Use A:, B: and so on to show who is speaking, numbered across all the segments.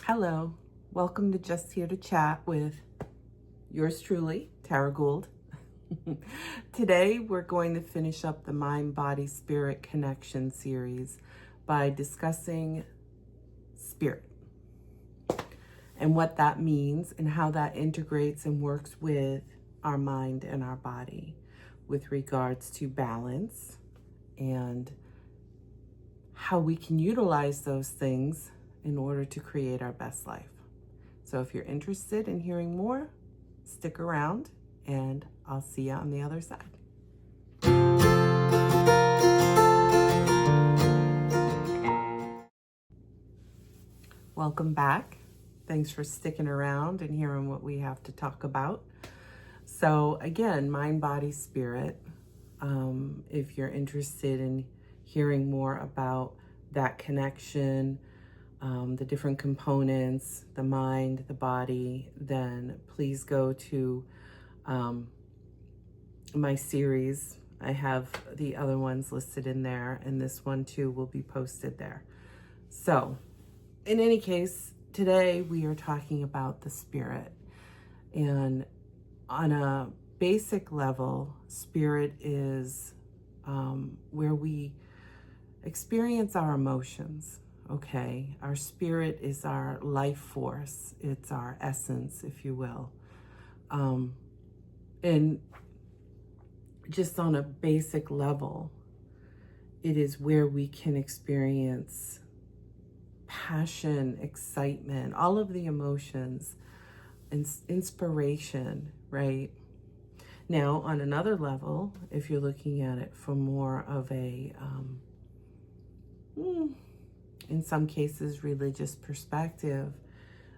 A: Hello, welcome to Just Here to Chat with yours truly, Tara Gould. Today, we're going to finish up the Mind, Body, Spirit Connection series by discussing spirit and what that means and how that integrates and works with our mind and our body with regards to balance and how we can utilize those things in order to create our best life. So if you're interested in hearing more, stick around and I'll see you on the other side. Welcome back. Thanks for sticking around and hearing what we have to talk about. So again, mind, body, spirit. If you're interested in hearing more about that connection, the different components, the mind, the body, then please go to my series. I have the other ones listed in there, and this one too will be posted there. So, in any case, today we are talking about the spirit. And on a basic level, spirit is where we experience our emotions. Okay, our spirit is our life force. It's our essence, if you will. And just on a basic level, it is where we can experience passion, excitement, all of the emotions, and inspiration, right? Now, on another level, if you're looking at it from more of a, in some cases, religious perspective,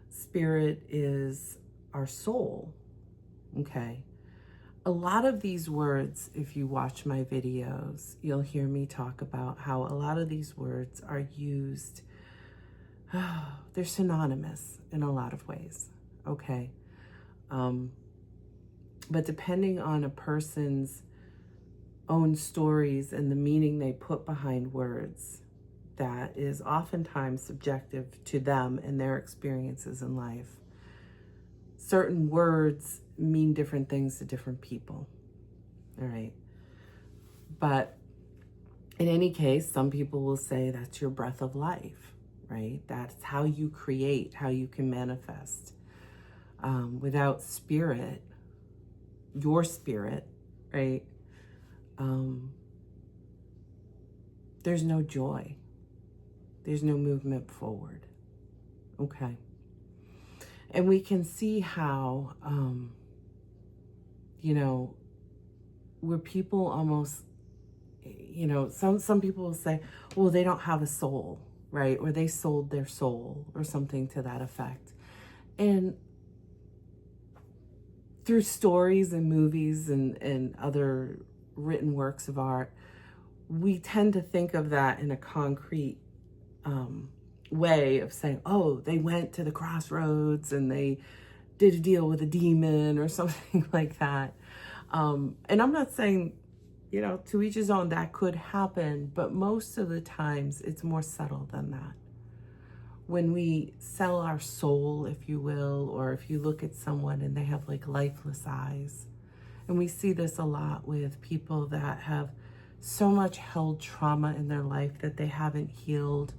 A: spirit is our soul, okay? A lot of these words, if you watch my videos, you'll hear me talk about how a lot of these words are used, they're synonymous in a lot of ways, okay? But depending on a person's own stories and the meaning they put behind words, that is oftentimes subjective to them and their experiences in life. Certain words mean different things to different people, all right? But in any case, some people will say that's your breath of life, right? That's how you create, how you can manifest. Without spirit, your spirit, right? There's no joy. There's no movement forward, okay? And we can see how, where people almost, some people will say, well, they don't have a soul, right? Or they sold their soul or something to that effect. And through stories and movies and other written works of art, we tend to think of that in a concrete way of saying, oh, they went to the crossroads and they did a deal with a demon or something like that. And I'm not saying, to each his own, that could happen, but most of the times it's more subtle than that. When we sell our soul, if you will, or if you look at someone and they have like lifeless eyes, and we see this a lot with people that have so much held trauma in their life that they haven't healed,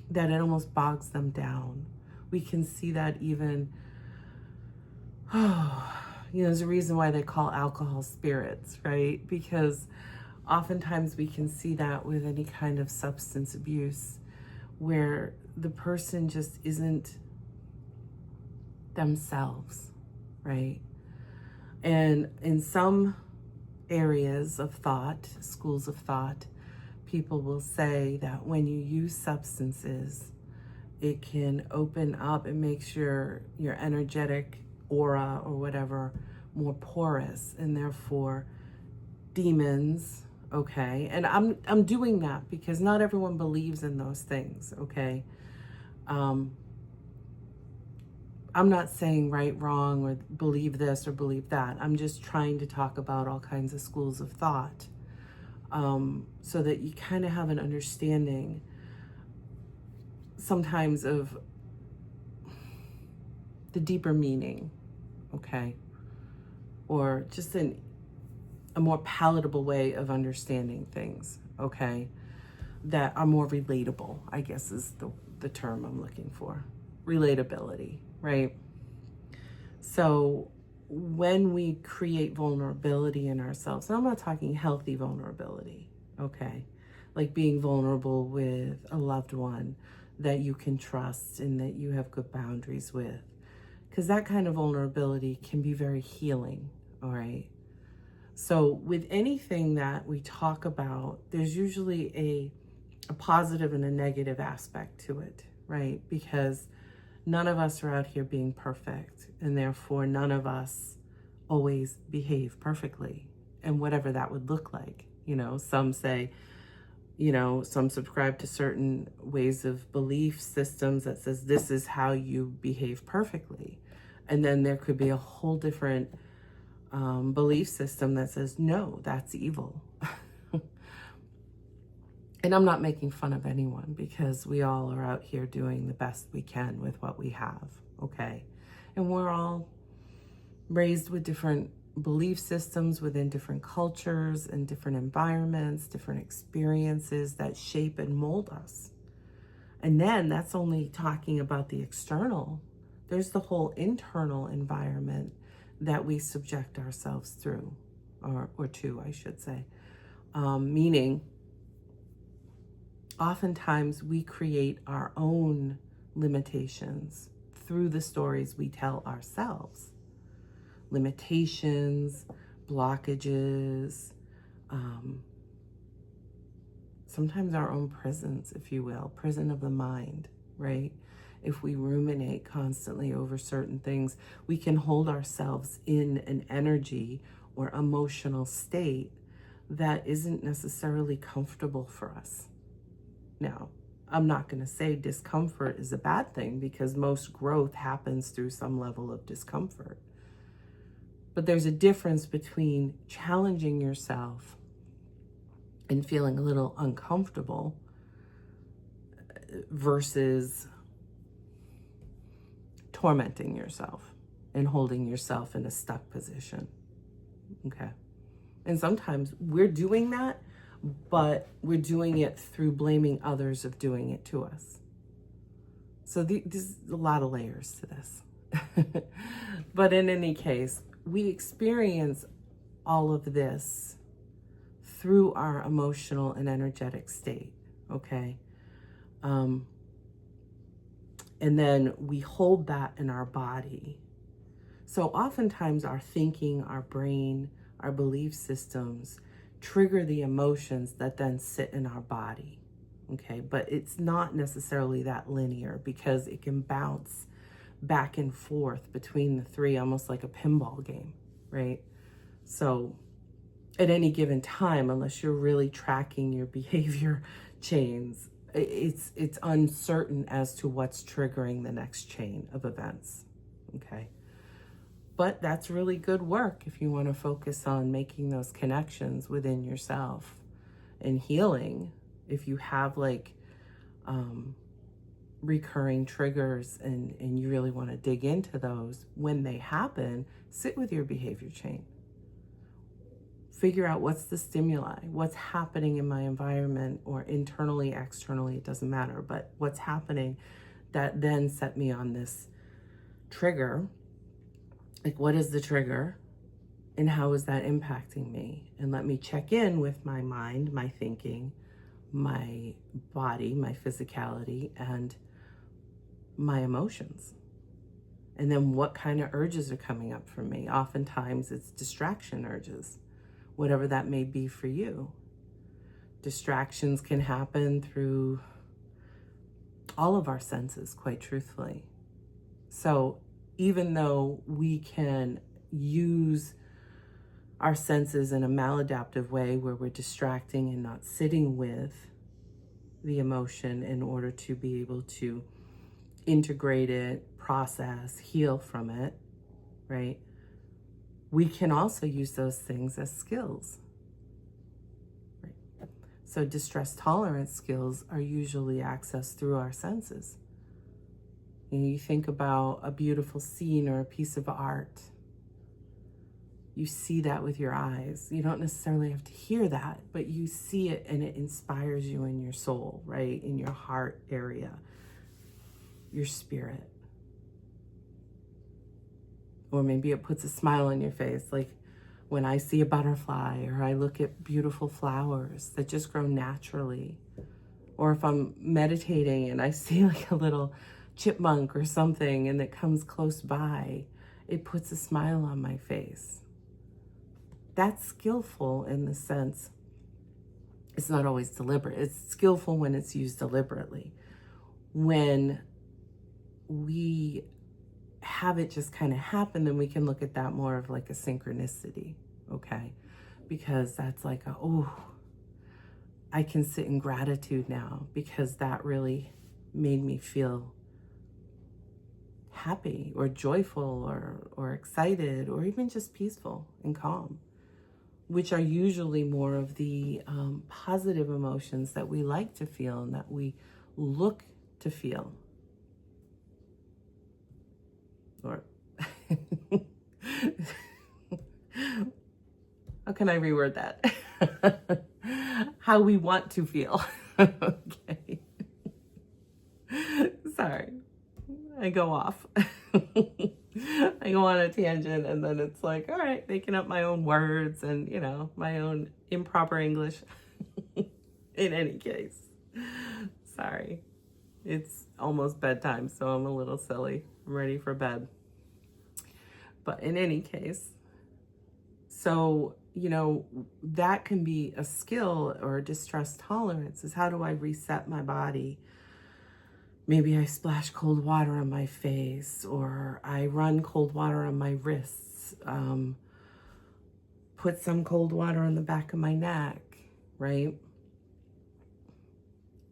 A: that it almost bogs them down. We can see that even, there's a reason why they call alcohol spirits, right? Because oftentimes we can see that with any kind of substance abuse where the person just isn't themselves, right? And in some areas of thought, schools of thought, people will say that when you use substances, it can open up and makes your energetic aura or whatever more porous, and therefore demons, okay? And I'm doing that because not everyone believes in those things, okay? I'm not saying right, wrong, or believe this or believe that. I'm just trying to talk about all kinds of schools of thought, so that you kind of have an understanding. sometimes of the deeper meaning, okay? Or just a more palatable way of understanding things, okay? That are more relatable, I guess is the term I'm looking for. Relatability, right? So when we create vulnerability in ourselves, and I'm not talking healthy vulnerability, okay? Like being vulnerable with a loved one that you can trust and that you have good boundaries with. Because that kind of vulnerability can be very healing, all right? So with anything that we talk about, there's usually a positive and a negative aspect to it, right? Because none of us are out here being perfect, and therefore none of us always behave perfectly, and whatever that would look like. You know, some say, you know, some subscribe to certain ways of belief systems that says this is how you behave perfectly. And then there could be a whole different belief system that says, no, that's evil. And I'm not making fun of anyone, because we all are out here doing the best we can with what we have, okay? And we're all raised with different belief systems within different cultures and different environments, different experiences that shape and mold us. And then that's only talking about the external. There's the whole internal environment that we subject ourselves through, or to, I should say. Meaning, oftentimes we create our own limitations through the stories we tell ourselves. Limitations, blockages, sometimes our own prisons, if you will, prison of the mind, right? If we ruminate constantly over certain things, we can hold ourselves in an energy or emotional state that isn't necessarily comfortable for us. Now, I'm not going to say discomfort is a bad thing, because most growth happens through some level of discomfort. But there's a difference between challenging yourself and feeling a little uncomfortable versus tormenting yourself and holding yourself in a stuck position, okay? And sometimes we're doing that, but we're doing it through blaming others of doing it to us. So there's a lot of layers to this. But in any case, we experience all of this through our emotional and energetic state, okay? And then we hold that in our body. So oftentimes our thinking, our brain, our belief systems trigger the emotions that then sit in our body, okay? But it's not necessarily that linear, because it can bounce back and forth between the three, almost like a pinball game, right? So at any given time, unless you're really tracking your behavior chains, it's uncertain as to what's triggering the next chain of events, okay? But that's really good work if you want to focus on making those connections within yourself and healing. If you have like recurring triggers and you really want to dig into those, when they happen, sit with your behavior chain. Figure out what's the stimuli, what's happening in my environment, or internally, externally, it doesn't matter, but what's happening that then set me on this trigger. Like, what is the trigger and how is that impacting me? And let me check in with my mind, my thinking, my body, my physicality, and my emotions. And then what kind of urges are coming up for me? Oftentimes it's distraction urges, whatever that may be for you. Distractions can happen through all of our senses, quite truthfully. So even though we can use our senses in a maladaptive way where we're distracting and not sitting with the emotion in order to be able to integrate it, process, heal from it, right? We can also use those things as skills. Right? So distress tolerance skills are usually accessed through our senses. You think about a beautiful scene or a piece of art. You see that with your eyes. You don't necessarily have to hear that, but you see it and it inspires you in your soul, right? In your heart area, your spirit. Or maybe it puts a smile on your face, like when I see a butterfly, or I look at beautiful flowers that just grow naturally. Or if I'm meditating and I see like a little chipmunk or something and it comes close by, it puts a smile on my face. That's skillful in the sense, it's not always deliberate. It's skillful when it's used deliberately. When we have it just kind of happen, then we can look at that more of like a synchronicity, okay? Because that's like, I can sit in gratitude now because that really made me feel happy or joyful or excited or even just peaceful and calm, which are usually more of the positive emotions that we like to feel and that we look to feel. Or how can I reword that? How we want to feel. Okay. Sorry. I go off. I go on a tangent and then it's like, all right, making up my own words and, you know, my own improper English. In any case, sorry. It's almost bedtime, so I'm a little silly. I'm ready for bed. But in any case, so, you know, that can be a skill or a distress tolerance is how do I reset my body? Maybe I splash cold water on my face, or I run cold water on my wrists, put some cold water on the back of my neck, right?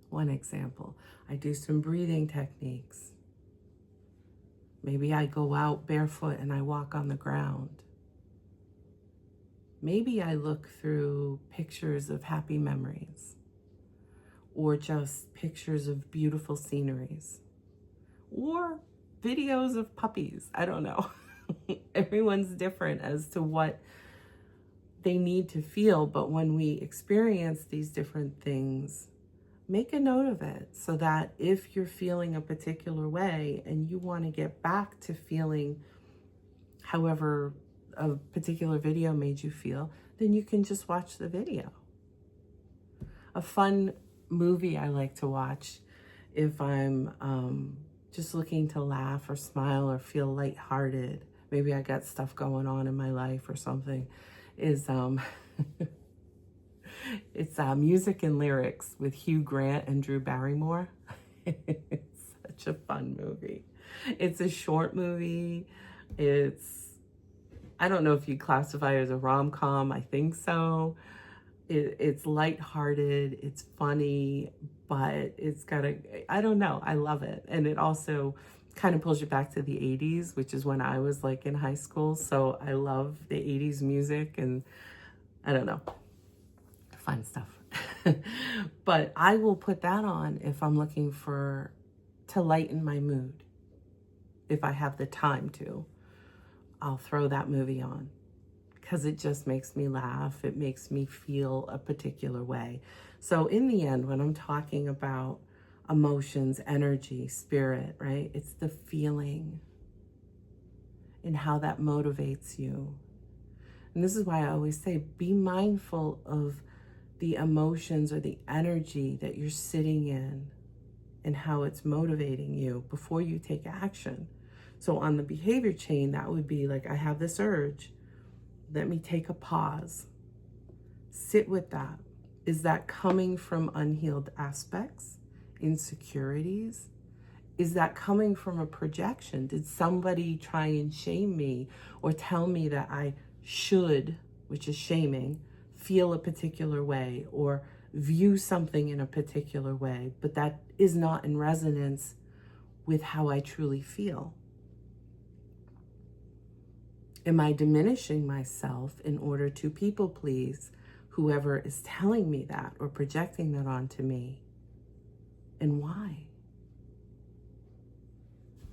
A: One example, I do some breathing techniques. Maybe I go out barefoot and I walk on the ground. Maybe I look through pictures of happy memories or just pictures of beautiful sceneries or videos of puppies. I don't know. Everyone's different as to what they need to feel. But when we experience these different things, make a note of it so that if you're feeling a particular way and you want to get back to feeling however a particular video made you feel, then you can just watch the video. A fun movie I like to watch if I'm just looking to laugh or smile or feel lighthearted, maybe I got stuff going on in my life or something, is it's Music and Lyrics with Hugh Grant and Drew Barrymore. It's such a fun movie. It's a short movie. I don't know if you classify it as a rom-com. I think so. It's lighthearted, it's funny, but it's got I don't know, I love it. And it also kind of pulls you back to the 80s, which is when I was like in high school. So I love the 80s music and I don't know, fun stuff. But I will put that on if I'm looking to lighten my mood. If I have the time to, I'll throw that movie on. Because it just makes me laugh. It makes me feel a particular way. So in the end, when I'm talking about emotions, energy, spirit, right? It's the feeling and how that motivates you. And this is why I always say, be mindful of the emotions or the energy that you're sitting in and how it's motivating you before you take action. So on the behavior chain, that would be like, I have this urge. Let me take a pause. Sit with that. Is that coming from unhealed aspects, insecurities? Is that coming from a projection? Did somebody try and shame me or tell me that I should, which is shaming, feel a particular way or view something in a particular way, but that is not in resonance with how I truly feel? Am I diminishing myself in order to people please whoever is telling me that or projecting that onto me, and why?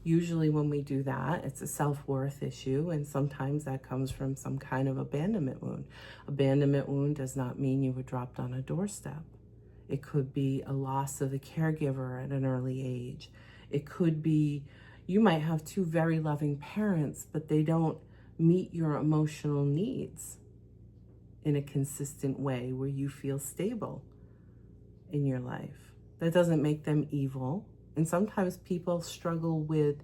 A: Usually when we do that, it's a self-worth issue, and sometimes that comes from some kind of abandonment wound. Abandonment wound does not mean you were dropped on a doorstep. It could be a loss of a caregiver at an early age. It could be you might have two very loving parents, but they don't meet your emotional needs in a consistent way where you feel stable in your life. That doesn't make them evil. And sometimes people struggle with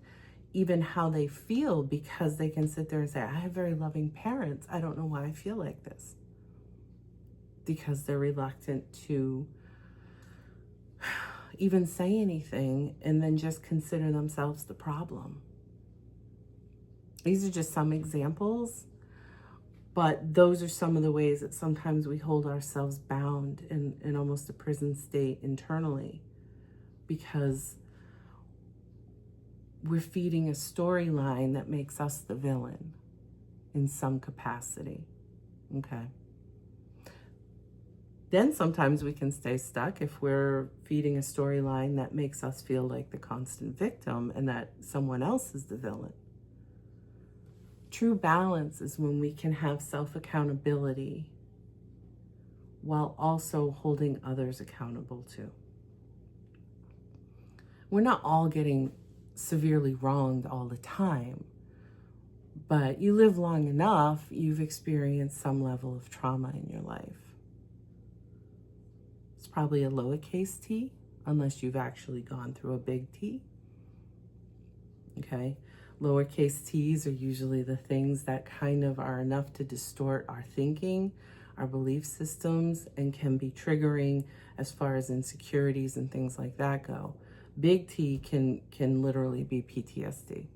A: even how they feel because they can sit there and say, I have very loving parents. I don't know why I feel like this. Because they're reluctant to even say anything and then just consider themselves the problem. These are just some examples, but those are some of the ways that sometimes we hold ourselves bound in almost a prison state internally, because we're feeding a storyline that makes us the villain in some capacity, okay? Then sometimes we can stay stuck if we're feeding a storyline that makes us feel like the constant victim and that someone else is the villain. True balance is when we can have self-accountability while also holding others accountable too. We're not all getting severely wronged all the time, but you live long enough, you've experienced some level of trauma in your life. It's probably a lowercase t, unless you've actually gone through a big T. Okay? Lowercase t's are usually the things that kind of are enough to distort our thinking, our belief systems, and can be triggering as far as insecurities and things like that go. Big T can literally be PTSD.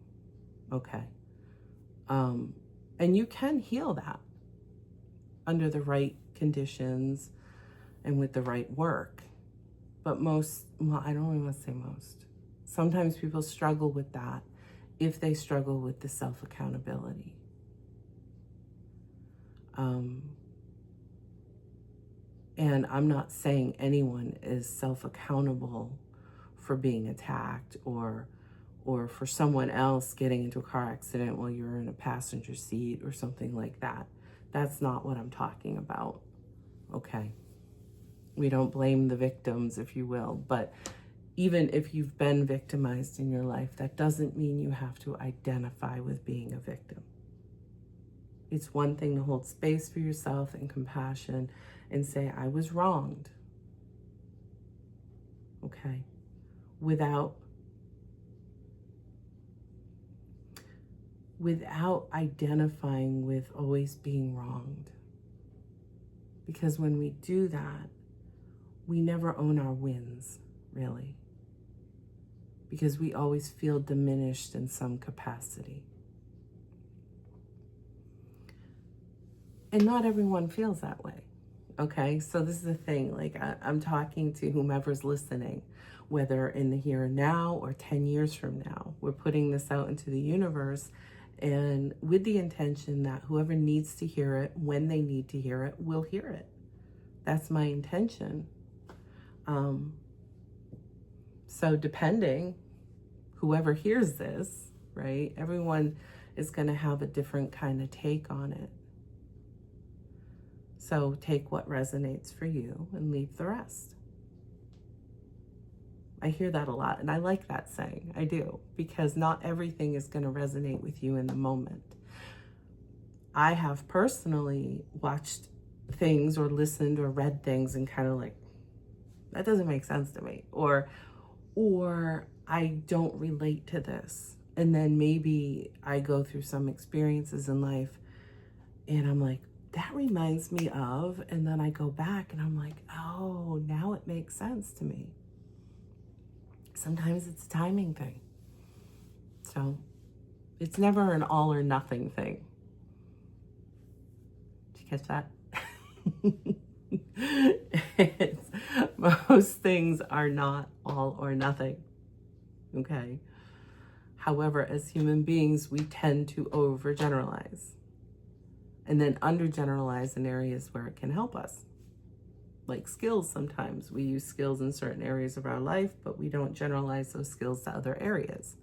A: Okay. And you can heal that under the right conditions and with the right work. But most, well, I don't even want to say most. Sometimes people struggle with that if they struggle with the self-accountability. And I'm not saying anyone is self-accountable for being attacked or for someone else getting into a car accident while you're in a passenger seat or something like that. That's not what I'm talking about, okay? We don't blame the victims, if you will, but even if you've been victimized in your life, that doesn't mean you have to identify with being a victim. It's one thing to hold space for yourself and compassion and say, I was wronged, okay? Without identifying with always being wronged. Because when we do that, we never own our wins, really. Because we always feel diminished in some capacity. And not everyone feels that way, okay? So this is the thing, like I'm talking to whomever's listening, whether in the here and now or 10 years from now. We're putting this out into the universe and with the intention that whoever needs to hear it, when they need to hear it, will hear it. That's my intention. So depending, whoever hears this, right, everyone is going to have a different kind of take on it. So take what resonates for you and leave the rest. I hear that a lot, and I like that saying. I do, because not everything is going to resonate with you in the moment. I have personally watched things or listened or read things and kind of like, that doesn't make sense to me, or I don't relate to this. And then maybe I go through some experiences in life and I'm like, that reminds me of, and then I go back and I'm like, oh, now it makes sense to me. Sometimes it's a timing thing. So it's never an all or nothing thing. Did you catch that? Most things are not all or nothing, okay? However, as human beings, we tend to overgeneralize and then undergeneralize in areas where it can help us. like skills sometimes. We use skills in certain areas of our life, but we don't generalize those skills to other areas.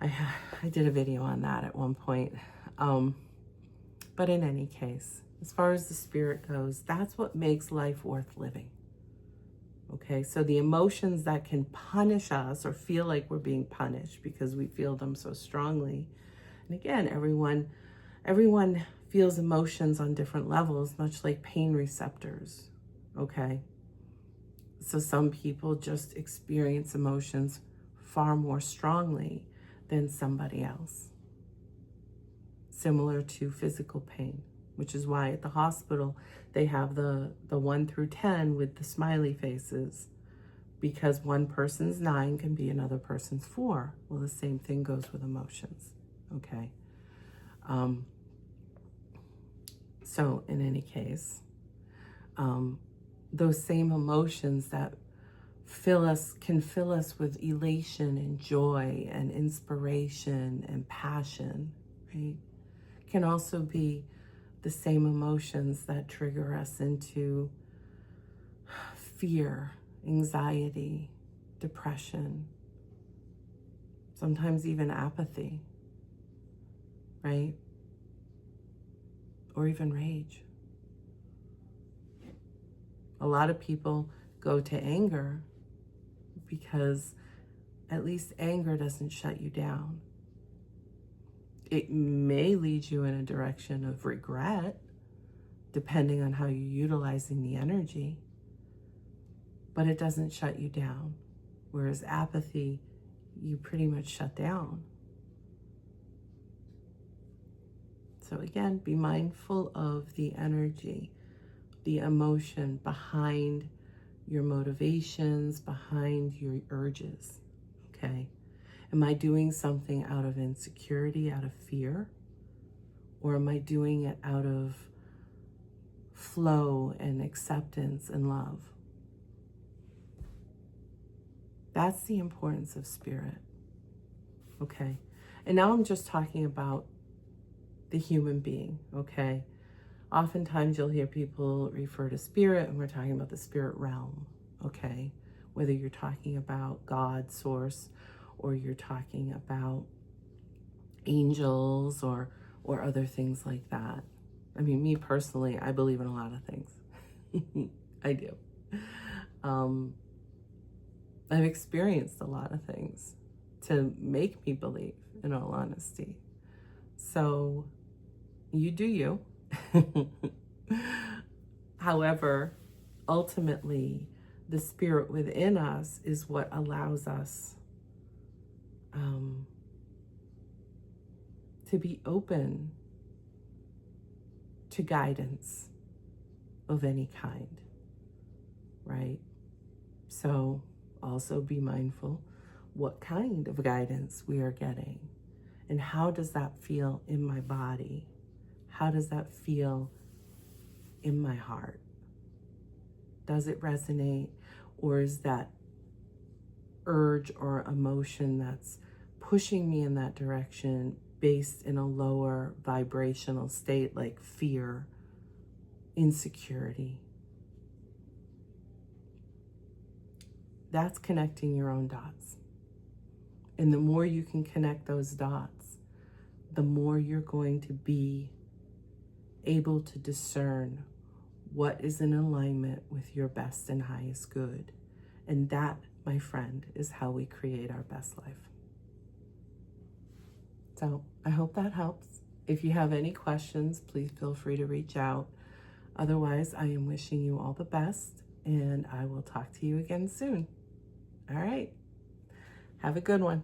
A: I did a video on that at one point. But in any case, as far as the spirit goes, that's what makes life worth living. Okay, so the emotions that can punish us or feel like we're being punished because we feel them so strongly. And again, everyone feels emotions on different levels, much like pain receptors. Okay, so some people just experience emotions far more strongly than somebody else. Similar to physical pain, which is why at the hospital they have the 1 through 10 with the smiley faces, because one person's 9 can be another person's 4. Well, the same thing goes with emotions. Okay. So in any case, those same emotions that can fill us with elation and joy and inspiration and passion, right, can also be the same emotions that trigger us into fear, anxiety, depression, sometimes even apathy, right? Or even rage. A lot of people go to anger because at least anger doesn't shut you down. It may lead you in a direction of regret, depending on how you're utilizing the energy, but it doesn't shut you down. Whereas apathy, you pretty much shut down. So again, be mindful of the energy, the emotion behind your motivations, behind your urges, okay? Am I doing something out of insecurity, out of fear? Or am I doing it out of flow and acceptance and love? That's the importance of spirit, okay? And now I'm just talking about the human being, okay? Oftentimes you'll hear people refer to spirit, and we're talking about the spirit realm, okay? Whether you're talking about God, source, or you're talking about angels or other things like that. I mean, me personally, I believe in a lot of things. I do. I've experienced a lot of things to make me believe, in all honesty. So you do you. However, ultimately, the spirit within us is what allows us to be open to guidance of any kind, right? So also be mindful what kind of guidance we are getting, and how does that feel in my body? How does that feel in my heart? Does it resonate, or is that urge or emotion that's pushing me in that direction based in a lower vibrational state, like fear, insecurity? That's connecting your own dots. And the more you can connect those dots, the more you're going to be able to discern what is in alignment with your best and highest good. And that, my friend, is how we create our best life. So I hope that helps. If you have any questions, please feel free to reach out. Otherwise, I am wishing you all the best, and I will talk to you again soon. All right. Have a good one.